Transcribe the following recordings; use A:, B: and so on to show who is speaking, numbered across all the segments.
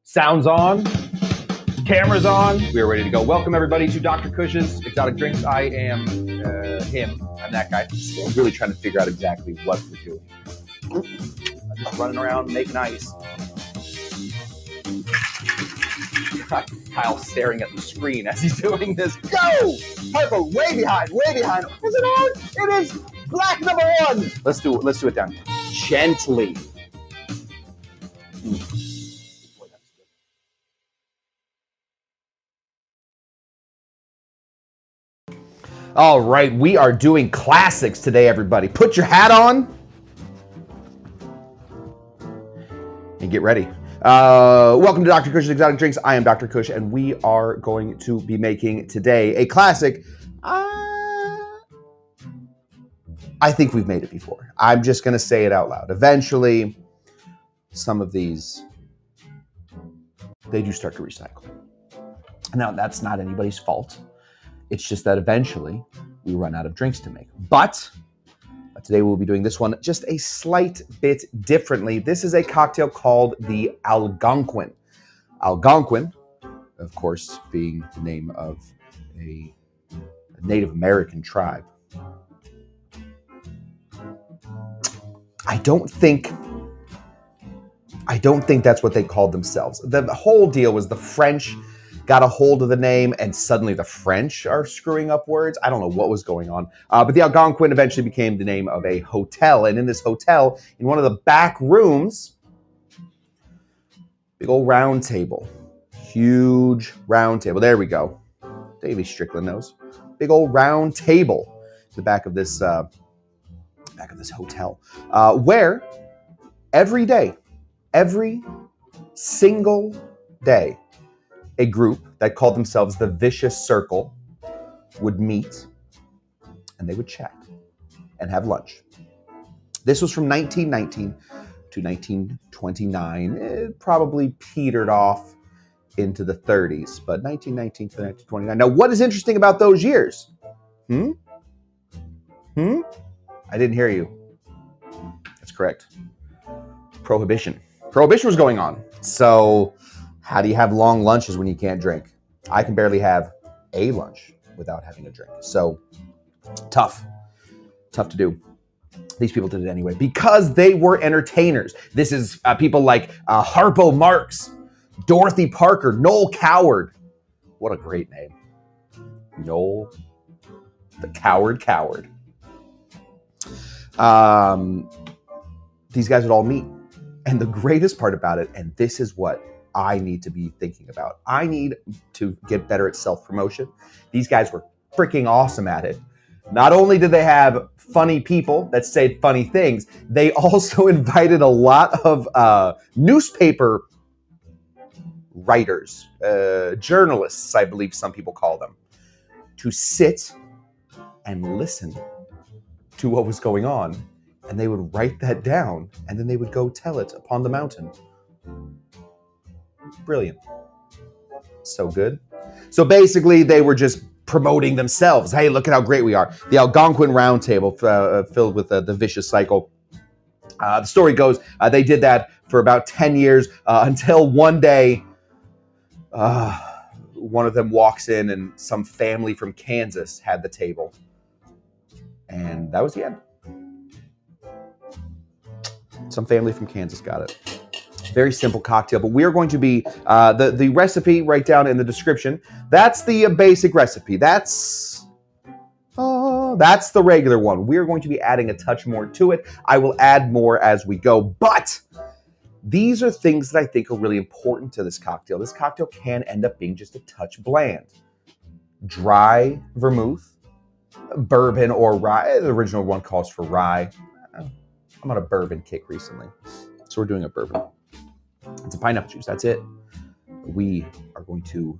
A: Sounds on, cameras on. We are ready to go. Welcome everybody to Dr. Cush's Exotic Drinks. I am him. I'm that guy. I'm really trying to figure out exactly what we're doing. I'm just running around making ice. Kyle's staring at the screen as he's doing this. Go! Purple, way behind, way behind. Is it on? It is black number one. Let's do it down. Gently. All right, we are doing classics today, everybody. Put your hat on and get ready. Welcome to Dr. Cush's Exotic Drinks. I am Dr. Cush, and we are going to be making today a classic. I think we've made it before. I'm just going to say it out loud. Eventually, some of these, they do start to recycle. Now, that's not anybody's fault. It's just that eventually we run out of drinks to make. But today we'll be doing this one just a slight bit differently. This is a cocktail called the Algonquin. Algonquin, of course, being the name of a Native American tribe. I don't think that's what they called themselves. The whole deal was the French got a hold of the name, and suddenly the French are screwing up words. I don't know what was going on. But the Algonquin eventually became the name of a hotel. And in this hotel, in one of the back rooms, big old round table. Huge round table. There we go. Davey Strickland knows. Big old round table in the back of this hotel. Where every single day, a group that called themselves the Vicious Circle would meet, and they would chat and have lunch. This was from 1919 to 1929. It probably petered off into the 30s, but 1919 to 1929. Now, what is interesting about those years? I didn't hear you. That's correct. Prohibition. Prohibition was going on. So how do you have long lunches when you can't drink? I can barely have a lunch without having a drink. So tough to do. These people did it anyway because they were entertainers. This is people like Harpo Marx, Dorothy Parker, Noel Coward. What a great name. Noel the Coward. These guys would all meet. And the greatest part about it, and this is what I need to be thinking about. I need to get better at self-promotion. These guys were freaking awesome at it. Not only did they have funny people that said funny things, they also invited a lot of newspaper writers, journalists, I believe some people call them, to sit and listen to what was going on. And they would write that down, and then they would go tell it upon the mountain. Brilliant. So good. So basically, they were just promoting themselves. Hey, look at how great we are. The Algonquin Round Table filled with the vicious cycle. The story goes, they did that for about 10 years until one day, one of them walks in and some family from Kansas had the table. And that was the end. Some family from Kansas got it. Very simple cocktail, but we are going to be, the recipe right down in the description. That's the basic recipe. That's the regular one. We are going to be adding a touch more to it. I will add more as we go, but these are things that I think are really important to this cocktail. This cocktail can end up being just a touch bland. Dry vermouth, bourbon or rye. The original one calls for rye. I'm on a bourbon kick recently, so we're doing a bourbon. It's a pineapple juice. That's it. We are going to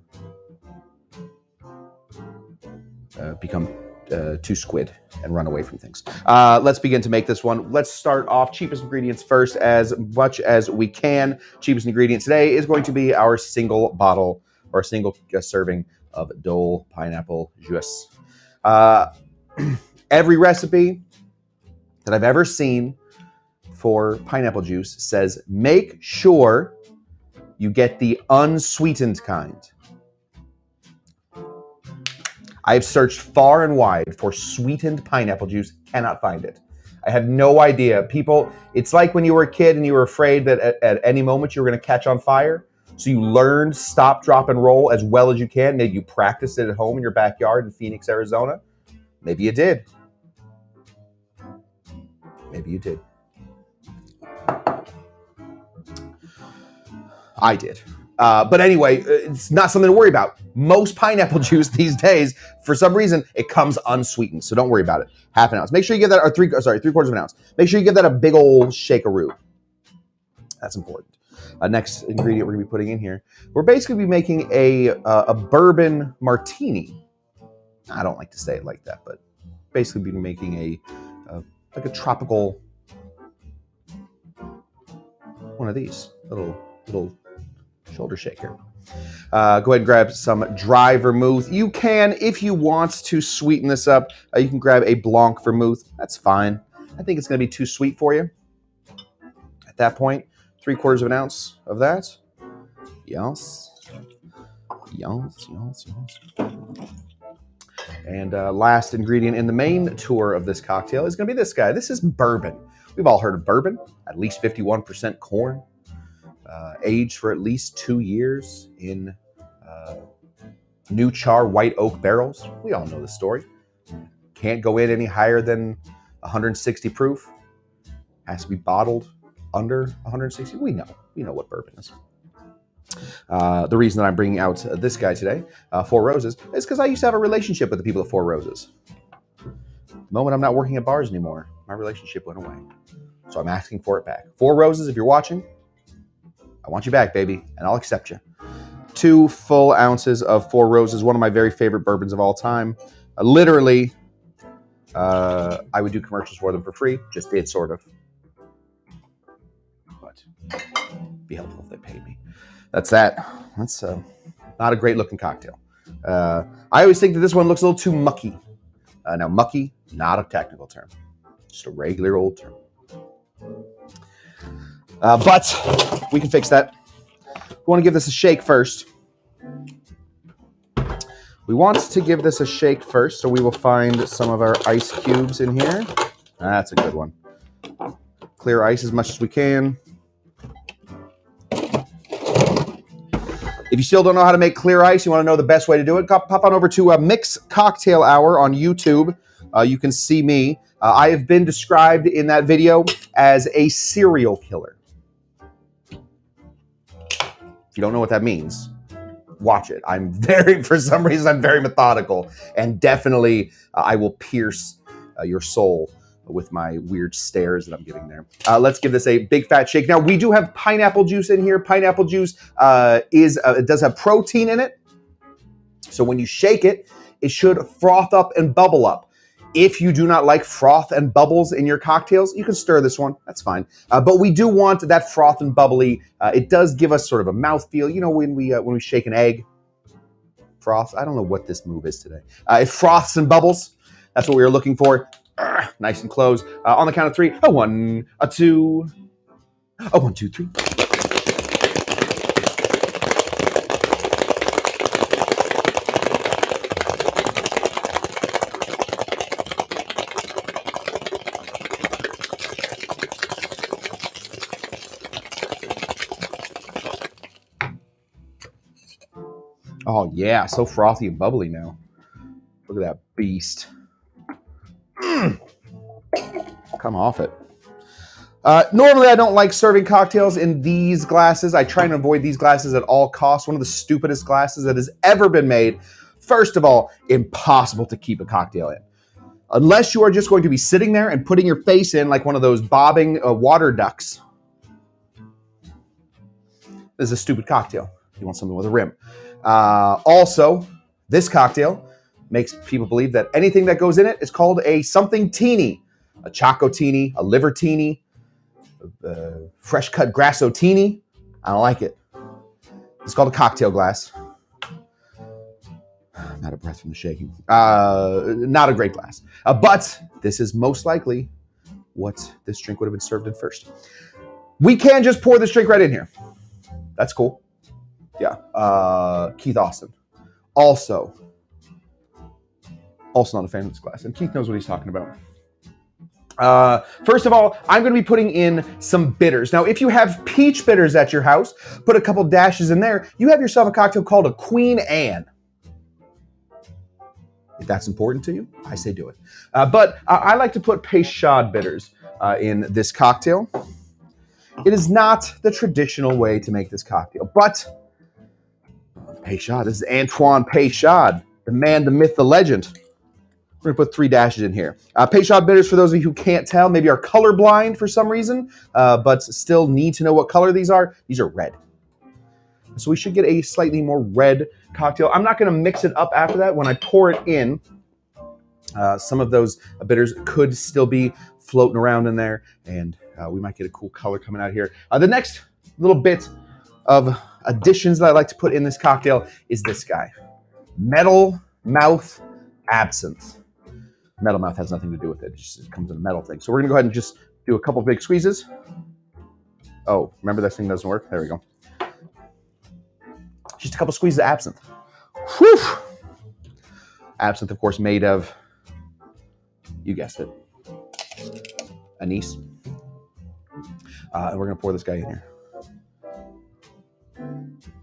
A: become two squid and run away from things. Let's begin to make this one. Let's start off cheapest ingredients first as much as we can. Cheapest ingredient today is going to be our single bottle or single serving of Dole pineapple juice. Every recipe that I've ever seen for pineapple juice says make sure You get the unsweetened kind. I have searched far and wide for sweetened pineapple juice, cannot find it. I had no idea. People, it's like when you were a kid and you were afraid that at any moment you were going to catch on fire. So you learned stop, drop, and roll as well as you can. Maybe you practiced it at home in your backyard in Phoenix, Arizona. Maybe you did. Maybe you did. I did. But anyway, it's not something to worry about. Most pineapple juice these days, for some reason, it comes unsweetened. So don't worry about it. Half an ounce. Make sure you give that, or 3/4 of an ounce. Make sure you give that a big old shakeroo. That's important. Next ingredient we're gonna be putting in here. We're basically be making a bourbon martini. I don't like to say it like that, but basically be making like a tropical one of these little shoulder shaker. Go ahead and grab some dry vermouth. You can, if you want to sweeten this up, you can grab a blanc vermouth. That's fine. I think it's going to be too sweet for you. At that point, 3/4 of an ounce of that. Yes. And last ingredient in the main tour of this cocktail is going to be this guy. This is bourbon. We've all heard of bourbon. At least 51% corn. Aged for at least 2 years in new char white oak barrels. We all know the story. Can't go in any higher than 160 proof. Has to be bottled under 160. We know what bourbon is. The reason that I'm bringing out this guy today, Four Roses, is because I used to have a relationship with the people at Four Roses. The moment I'm not working at bars anymore, my relationship went away. So I'm asking for it back. Four Roses, if you're watching, I want you back, baby, and I'll accept you. 2 full ounces of Four Roses, one of my very favorite bourbons of all time. Literally, I would do commercials for them for free. Just did, sort of. But it'd be helpful if they paid me. That's that. That's not a great looking cocktail. I always think that this one looks a little too mucky. Now, mucky, not a technical term. Just a regular old term. But we can fix that. We want to give this a shake first. So we will find some of our ice cubes in here. That's a good one. Clear ice as much as we can. If you still don't know how to make clear ice, you want to know the best way to do it, pop on over to Mix Cocktail Hour on YouTube. You can see me. I have been described in that video as a serial killer. If you don't know what that means, watch it. For some reason, I'm very methodical, and definitely I will pierce your soul with my weird stares that I'm giving there. Let's give this a big fat shake. Now, we do have pineapple juice in here. Pineapple juice it does have protein in it. So when you shake it, it should froth up and bubble up. If you do not like froth and bubbles in your cocktails, you can stir this one. That's fine. But we do want that froth and bubbly. It does give us sort of a mouthfeel. You know, when we shake an egg, froth. I don't know what this move is today. It froths and bubbles. That's what we were looking for. Nice and close. On the count of 3. A 1, a 2. A 1, 2, 3. Oh yeah, so frothy and bubbly now. Look at that beast. Come off it. Normally, I don't like serving cocktails in these glasses. I try and avoid these glasses at all costs. One of the stupidest glasses that has ever been made. First of all, impossible to keep a cocktail in. Unless you are just going to be sitting there and putting your face in like one of those bobbing water ducks. This is a stupid cocktail. You want something with a rim. Also, this cocktail makes people believe that anything that goes in it is called a something teeny. A chocotini, a livertini, a fresh cut grassotini. I don't like it. It's called a cocktail glass. I'm out of breath from the shaking. Not a great glass. But this is most likely what this drink would have been served in first. We can just pour this drink right in here. That's cool. Yeah. Keith Austin. Also not a fan of this glass. And Keith knows what he's talking about. First of all, I'm going to be putting in some bitters. Now, if you have peach bitters at your house, put a couple dashes in there. You have yourself a cocktail called a Queen Anne. If that's important to you, I say do it. But I like to put Peychaud bitters in this cocktail. It is not the traditional way to make this cocktail, but Peychaud, this is Antoine Peychaud, the man, the myth, the legend. We're gonna put 3 dashes in here. Peychaud bitters, for those of you who can't tell, maybe are colorblind for some reason, but still need to know what color these are. These are red. So we should get a slightly more red cocktail. I'm not gonna mix it up after that. When I pour it in, some of those bitters could still be floating around in there, and we might get a cool color coming out here. The next little bit of additions that I like to put in this cocktail is this guy. Metal Mouth Absinthe. Metal Mouth has nothing to do with it. It comes in a metal thing. So we're going to go ahead and just do a couple big squeezes. Oh, remember this thing doesn't work? There we go. Just a couple squeezes of absinthe. Whew. Absinthe, of course, made of, you guessed it, anise. And we're going to pour this guy in here.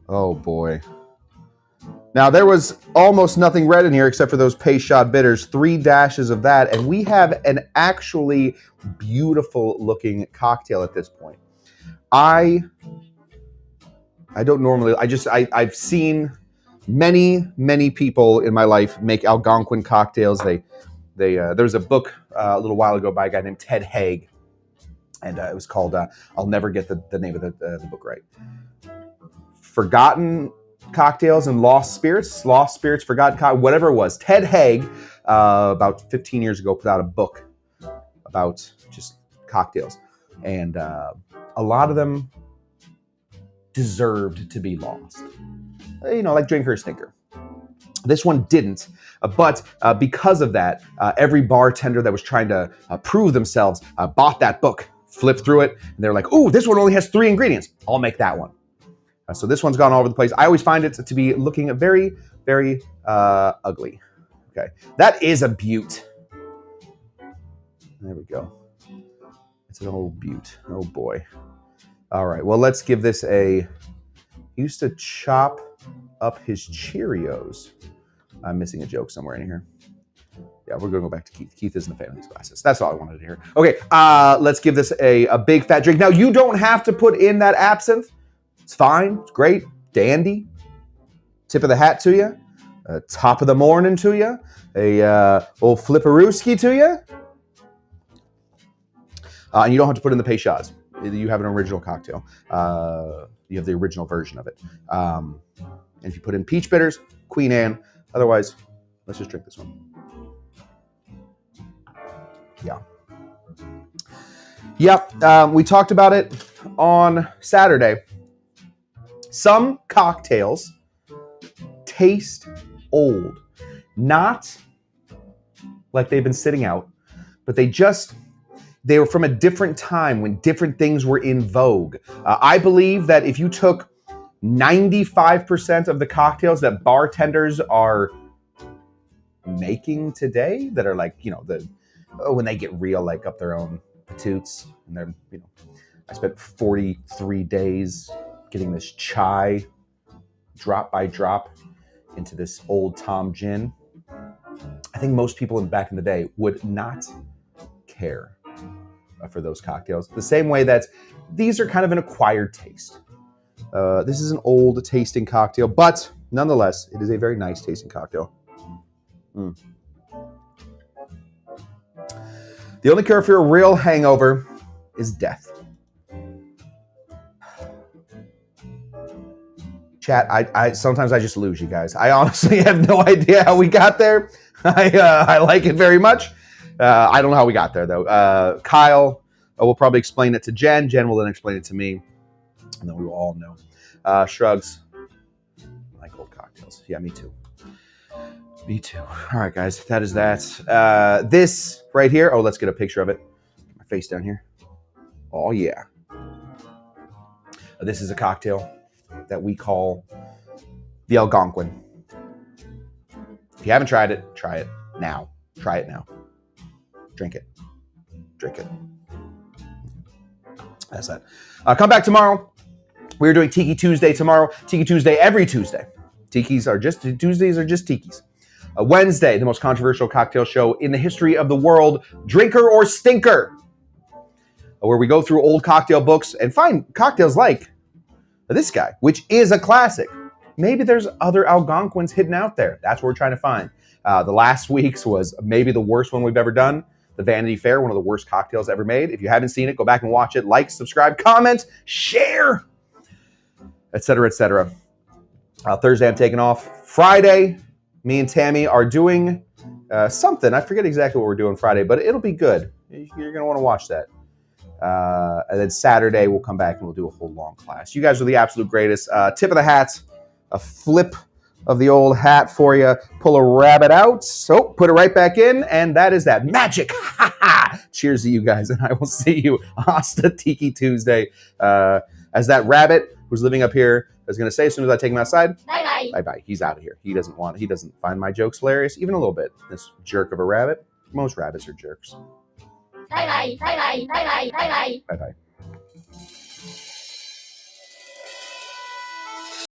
A: Oh, boy. Now, there was almost nothing red in here except for those Peychaud bitters, 3 dashes of that, and we have an actually beautiful looking cocktail at this point. I don't normally, I've seen many people in my life make Algonquin cocktails. There was a book a little while ago by a guy named Ted Haig, and it was called, I'll never get the name of the book right. Forgotten Cocktails and Lost Spirits, Forgotten whatever it was. Ted Haig, about 15 years ago, put out a book about just cocktails. And a lot of them deserved to be lost. You know, like Drink Her Stinker. This one didn't, but because of that, every bartender that was trying to prove themselves bought that book, flipped through it, and they're like, ooh, this one only has 3 ingredients. I'll make that one. So this one's gone all over the place. I always find it to be looking very, very ugly. Okay, that is a Beaut. There we go. It's an old Beaut. Oh boy. All right, well, let's give this a, he used to chop up his Cheerios. I'm missing a joke somewhere in here. Yeah, we're gonna go back to Keith. Keith isn't a fan of these glasses. That's all I wanted to hear. Okay, let's give this a big fat drink. Now, you don't have to put in that absinthe. It's fine, it's great, dandy. Tip of the hat to you. Top of the morning to you. A old flipperooski to you. And you don't have to put in the Peychauds. You have an original cocktail. You have the original version of it. And if you put in peach bitters, Queen Anne. Otherwise, let's just drink this one. Yeah. Yep, we talked about it on Saturday. Some cocktails taste old. Not like they've been sitting out, but they were from a different time when different things were in vogue. I believe that if you took 95% of the cocktails that bartenders are making today, that are like, you know, when they get real, like up their own patoots, and they're, you know, I spent 43 days getting this chai drop by drop into this old Tom gin. I think most people back in the day would not care for those cocktails. The same way that these are kind of an acquired taste. This is an old tasting cocktail, but nonetheless, it is a very nice tasting cocktail. The only cure for a real hangover is death. Chat, I sometimes I just lose you guys. I honestly have no idea how we got there. I like it very much. I don't know how we got there, though. Kyle will probably explain it to Jen. Jen will then explain it to me. And then we will all know. Shrugs. I like old cocktails. Yeah, me too. Me too. All right, guys. That is that. This right here. Oh, let's get a picture of it. Get my face down here. Oh, yeah. This is a cocktail that we call the Algonquin. If you haven't tried it, try it now. Try it now. Drink it. Drink it. That's that. Come back tomorrow. We're doing Tiki Tuesday tomorrow. Tiki Tuesday every Tuesday. Tuesdays are just Tikis. Wednesday, the most controversial cocktail show in the history of the world, Drinker or Stinker, where we go through old cocktail books and find cocktails like this guy, which is a classic. Maybe there's other Algonquins hidden out there. That's what we're trying to find. The last week's was maybe the worst one we've ever done. The Vanity Fair, one of the worst cocktails ever made. If you haven't seen it, go back and watch it. Like, subscribe, comment, share, etc., etc. Thursday, I'm taking off. Friday, me and Tammy are doing something. I forget exactly what we're doing Friday, but it'll be good. You're going to want to watch that. And then Saturday, we'll come back and we'll do a whole long class. You guys are the absolute greatest. Tip of the hat, a flip of the old hat for you. Pull a rabbit out. So put it right back in. And that is that. Magic. Cheers to you guys. And I will see you hasta Tiki Tuesday. As that rabbit who's living up here is going to say as soon as I take him outside, bye-bye. Bye-bye. He's out of here. He doesn't find my jokes hilarious, even a little bit. This jerk of a rabbit. Most rabbits are jerks. Bye-bye. Bye-bye. Bye-bye. Bye-bye. Bye-bye.